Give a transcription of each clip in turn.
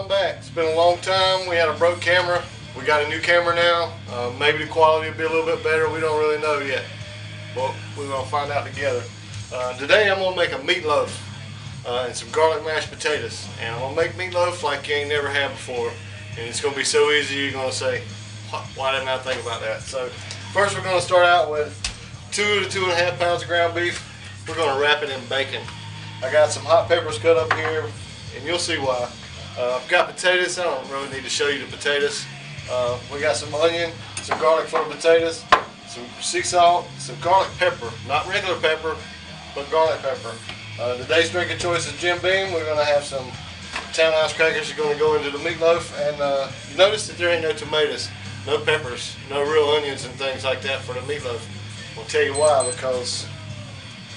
I'm back. It's been a long time. We had a broke camera. We got a new camera now. Maybe the quality will be a little bit better. We don't really know yet. But we're going to find out together. Today I'm going to make a meatloaf and some garlic mashed potatoes. And I'm going to make meatloaf like you ain't never had before. And it's going to be so easy you're going to say, why didn't I think about that? So first we're going to start out with 2 to 2.5 pounds of ground beef. We're going to wrap it in bacon. I got some hot peppers cut up here, and you'll see why. I've got potatoes. I don't really need to show you the potatoes. We got some onion, some garlic for the potatoes, some sea salt, some garlic pepper. Not regular pepper, but garlic pepper. Today's drinking choice is Jim Beam. We're going to have some townhouse crackers that are going to go into the meatloaf. And you notice that there ain't no tomatoes, no peppers, no real onions and things like that for the meatloaf. I'll tell you why, because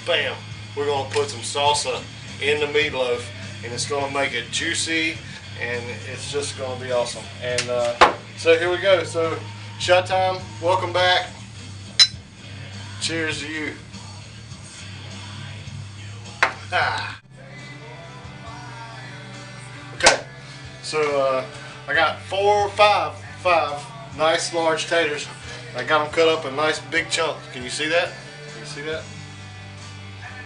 bam, we're going to put some salsa in the meatloaf, and it's going to make it juicy, and it's just going to be awesome. And so here we go. So shot time, welcome back. Cheers to you. Ah. Okay, so I got five nice large taters. I got them cut up in nice big chunks. Can you see that? Can you see that?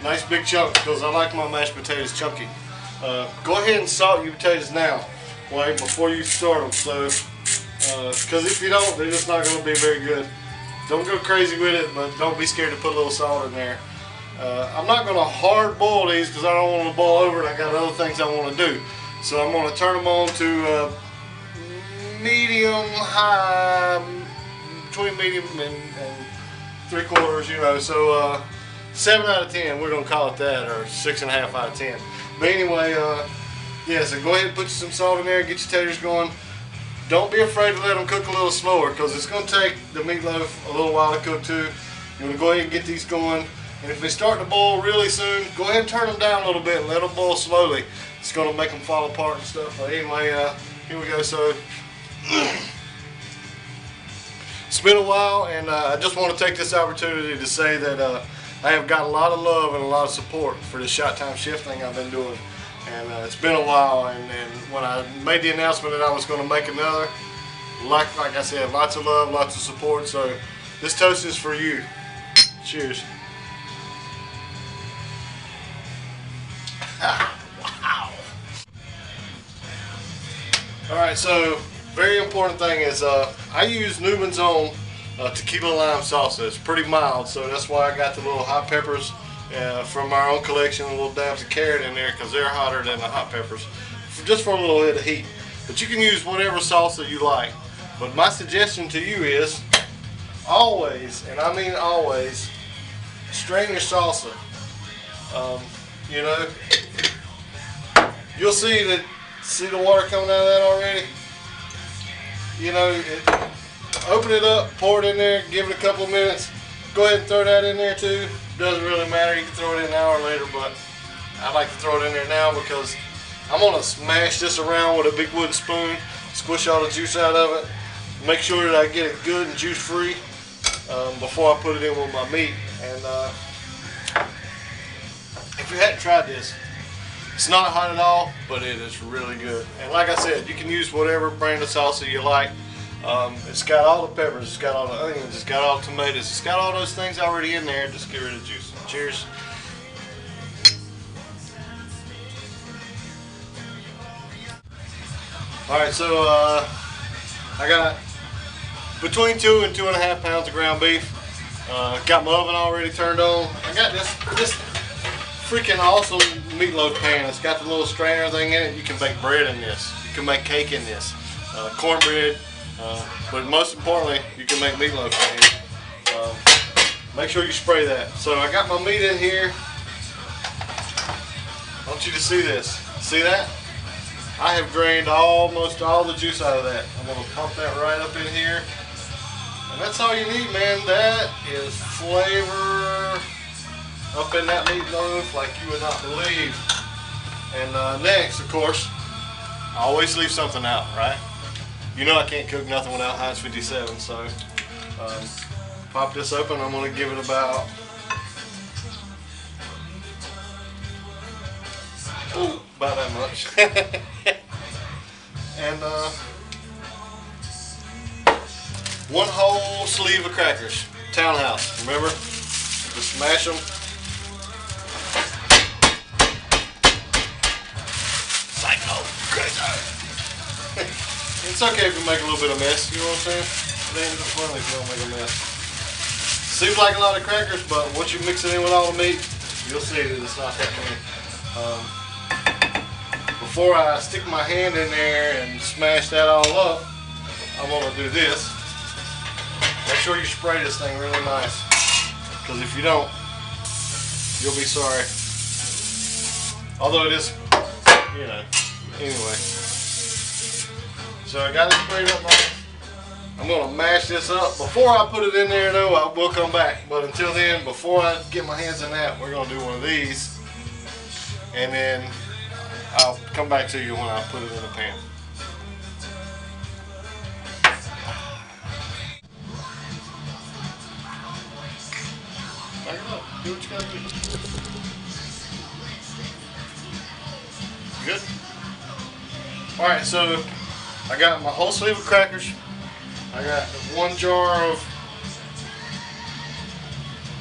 Nice big chunks, because I like my mashed potatoes chunky. Go ahead and salt your potatoes now, right before you start them. So, because if you don't, they're just not going to be very good. Don't go crazy with it, but don't be scared to put a little salt in there. I'm not going to hard boil these because I don't want to boil over, and I got other things I want to do. So I'm going to turn them on to medium high, between medium and 3/4, you know. So 7 out of 10, we're going to call it that, or 6.5 out of 10. But anyway, yeah, so go ahead and put some salt in there, get your taters going. Don't be afraid to let them cook a little slower, because it's going to take the meatloaf a little while to cook too. You want to go ahead and get these going. And if they start to boil really soon, go ahead and turn them down a little bit and let them boil slowly. It's going to make them fall apart and stuff. But anyway, here we go. So it's been a while, and I just want to take this opportunity to say that I have got a lot of love and a lot of support for this Shot Time Shift thing I've been doing. And it's been a while, and when I made the announcement that I was going to make another, like I said, lots of love, lots of support. So this toast is for you. Cheers. Wow. Alright, so very important thing is I use Newman's Own tequila lime salsa. It's pretty mild, so that's why I got the little hot peppers from our own collection, a little dabs of carrot in there, because they're hotter than the hot peppers, just for a little bit of heat. But you can use whatever salsa you like. But my suggestion to you is always, and I mean always, strain your salsa. You know, you'll see the water coming out of that already. You know, open it up, pour it in there, give it a couple of minutes. Go ahead and throw that in there too. Doesn't really matter, you can throw it in an hour later, but I like to throw it in there now because I'm going to smash this around with a big wooden spoon, squish all the juice out of it, make sure that I get it good and juice free before I put it in with my meat. And if you hadn't tried this, it's not hot at all, but it is really good. And like I said, you can use whatever brand of salsa you like. It's got all the peppers, it's got all the onions, it's got all the tomatoes, it's got all those things already in there. Just get rid of the juice. Cheers. Alright, so I got between 2 and 2.5 pounds of ground beef. Got my oven already turned on. I got this freaking awesome meatloaf pan. It's got the little strainer thing in it. You can bake bread in this. You can make cake in this. Cornbread. But most importantly, you can make meatloaf in here. Make sure you spray that. So I got my meat in here. I want you to see this. See that? I have drained almost all the juice out of that. I'm going to pump that right up in here. And that's all you need, man. That is flavor up in that meatloaf like you would not believe. And next, of course, I always leave something out, right? You know I can't cook nothing without Heinz 57, so pop this open. I'm going to give it about about that much. and one whole sleeve of crackers. Townhouse, remember? Just smash them. Psycho, crazy. It's okay if you make a little bit of mess, you know what I'm saying? It ain't funny if you don't make a mess. Seems like a lot of crackers, but once you mix it in with all the meat, you'll see that it's not that many. Before I stick my hand in there and smash that all up, I'm going to do this. Make sure you spray this thing really nice, because if you don't, you'll be sorry. Although it is, you know, anyway. So I got it sprayed up nice. I'm going to mash this up. Before I put it in there though, I will come back. But until then, before I get my hands in that, we're going to do one of these. And then I'll come back to you when I put it in the pan. Back it up. Do what you got to do. Good? Alright, so I got my whole sleeve of crackers. I got 1 jar of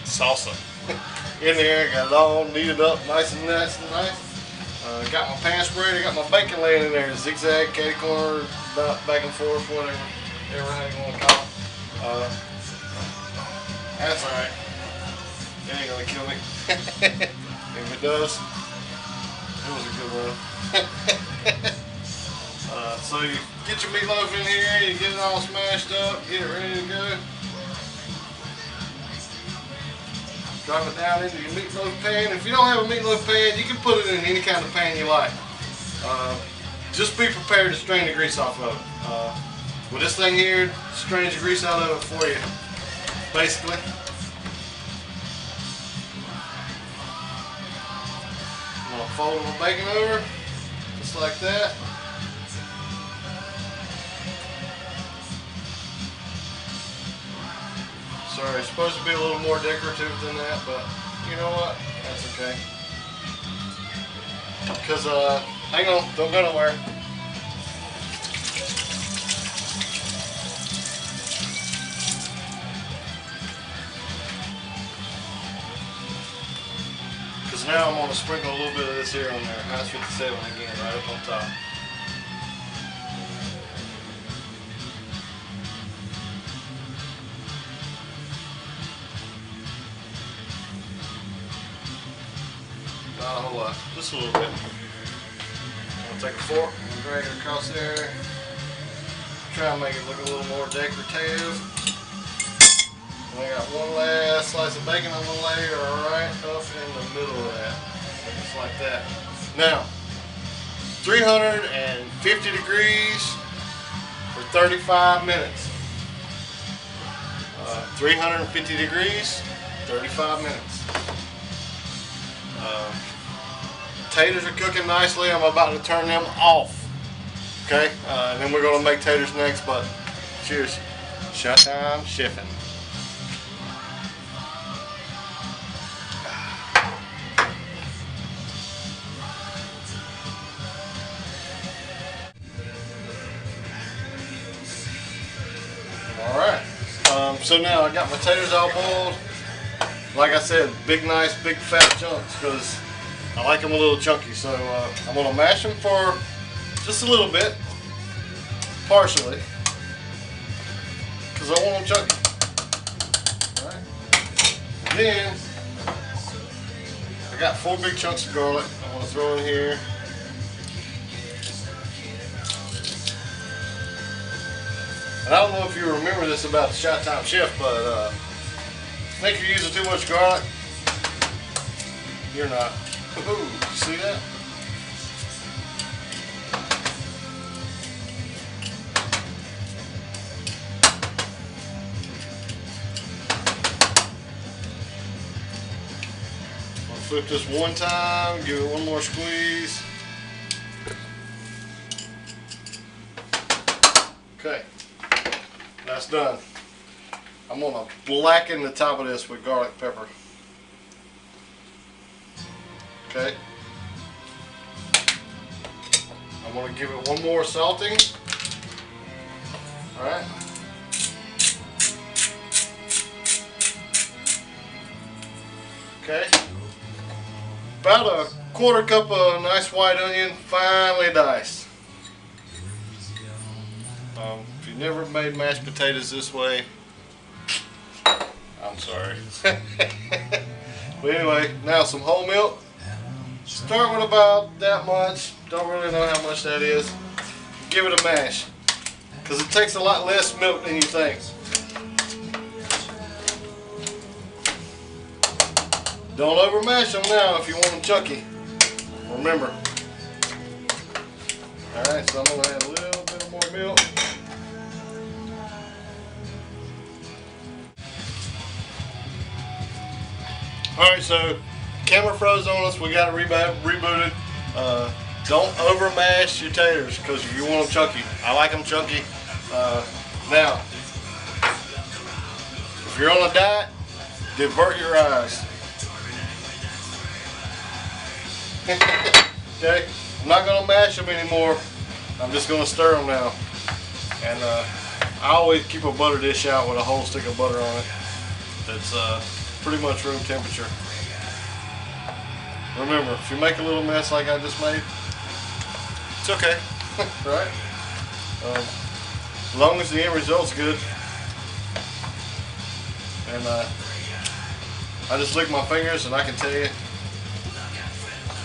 salsa in there. Got it all kneaded up nice and nice and nice. Got my pan sprayed. I got my bacon laying in there. Zigzag, catty corner, back and forth, whatever you want to call it. That's alright. It ain't gonna kill me. If it does, it was a good run. So you get your meatloaf in here, you get it all smashed up, get it ready to go. Drop it down into your meatloaf pan. If you don't have a meatloaf pan, you can put it in any kind of pan you like. Just be prepared to strain the grease off of it. With this thing here, strains the grease out of it for you, basically. I'm going to fold my bacon over, just like that. Sorry, it's supposed to be a little more decorative than that, but you know what? That's okay. Because, hang on, don't go nowhere. Because now I'm going to sprinkle a little bit of this here on there. House 57 again, right up on top. Not a whole lot, just a little bit. I'll take a fork and drag it across there. Try and make it look a little more decorative. And I got one last slice of bacon I'm gonna lay right up in the middle of that. Just like that. Now, 350 degrees for 35 minutes. 350 degrees, 35 minutes. Taters are cooking nicely. I'm about to turn them off. Okay, and then we're going to make taters next, but cheers. Showtime chefing. Alright, so now I got my taters all boiled. Like I said, big, nice, big fat chunks, because I like them a little chunky. So I'm going to mash them for just a little bit, partially, because I want them chunky. Alright. Then I got 4 big chunks of garlic I'm going to throw in here. And I don't know if you remember this about the Showtime Chef, but I think you're using too much garlic. You're not. Ooh, see that? I'll flip this one time, give it one more squeeze. Okay, that's done. I'm going to blacken the top of this with garlic pepper. Okay. I'm I'm going to give it one more salting. Alright. Okay. About a quarter cup of nice white onion, finely diced. If you've never made mashed potatoes this way, I'm sorry. But anyway, now some whole milk. Start with about that much. Don't really know how much that is. Give it a mash, because it takes a lot less milk than you think. Don't overmash them now if you want them chunky. Remember. Alright, so I'm going to add a little bit more milk. Alright, so camera froze on us. We got it rebooted. Don't overmash your taters because you want them chunky. I like them chunky. Now, if you're on a diet, divert your eyes. Okay, I'm not going to mash them anymore. I'm just going to stir them now. And I always keep a butter dish out with a whole stick of butter on it. That's pretty much room temperature. Remember, if you make a little mess like I just made, it's okay, right? As long as the end result's good. And I just lick my fingers and I can tell you,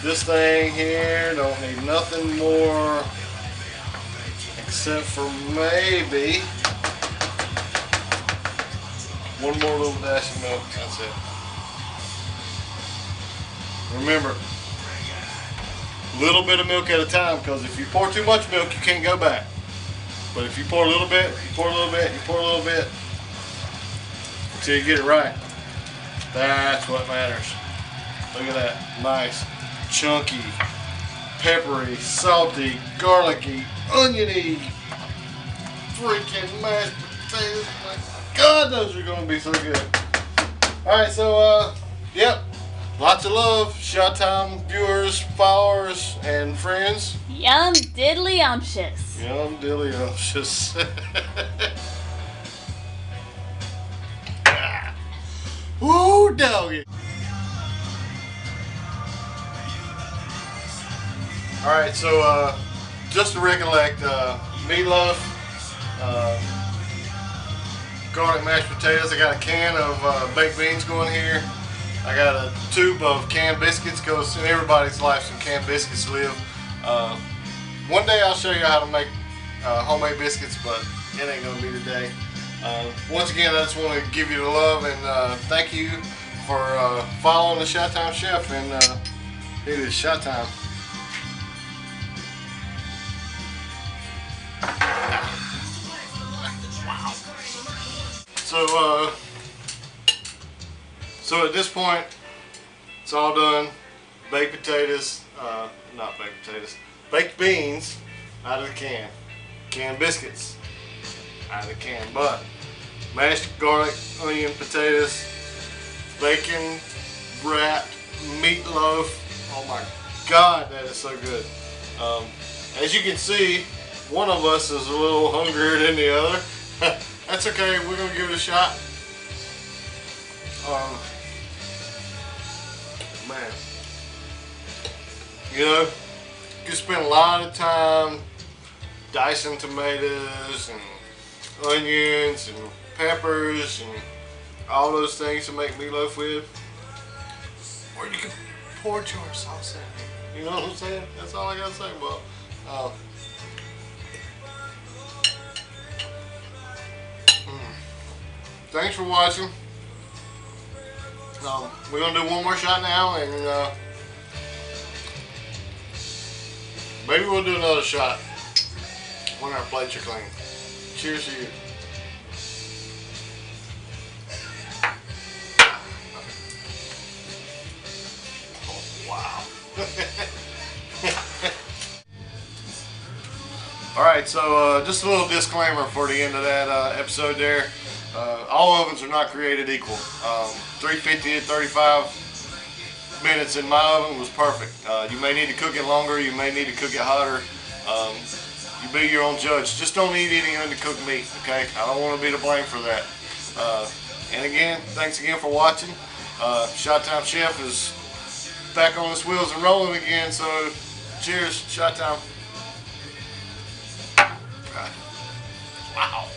this thing here don't need nothing more except for maybe one more little dash of milk. That's it. Remember, a little bit of milk at a time, because if you pour too much milk, you can't go back. But if you pour a little bit, you pour a little bit, you pour a little bit, until you get it right. That's what matters. Look at that. Nice, chunky, peppery, salty, garlicky, oniony, freaking mashed potatoes. My God, those are going to be so good. Alright, so, yep. Lots of love, Shot Time viewers, followers, and friends. Yum diddly umptious. Yum diddly umptious. Woo, doggy. Alright, so just to recollect, meatloaf, garlic mashed potatoes. I got a can of baked beans going here. I got a tube of canned biscuits, because in everybody's life some canned biscuits live. One day I'll show you how to make homemade biscuits, but it ain't going to be today. Once again, I just want to give you the love and thank you for following the Shot Time Chef, and it is Shot Time. Wow. So at this point, it's all done. Baked potatoes, not baked potatoes, baked beans out of the can. Canned biscuits out of the can. But mashed garlic, onion, potatoes, bacon, wrapped meatloaf. Oh my God, that is so good. As you can see, one of us is a little hungrier than the other. That's okay, we're going to give it a shot. Man, you know, you can spend a lot of time dicing tomatoes and onions and peppers and all those things to make meatloaf with, or you can pour your sauce in. You know what I'm saying? That's all I gotta say about. Thanks for watching. We're going to do one more shot now, and maybe we'll do another shot when our plates are clean. Cheers to you. Oh, wow. Alright, so just a little disclaimer for the end of that episode there. All ovens are not created equal. 350 to 35 minutes in my oven was perfect. You may need to cook it longer, you may need to cook it hotter. You be your own judge. Just don't eat any undercooked meat, okay? I don't want to be to blame for that. And again, thanks again for watching. Shot Time Chef is back on his wheels and rolling again, so cheers, Shot Time. Wow.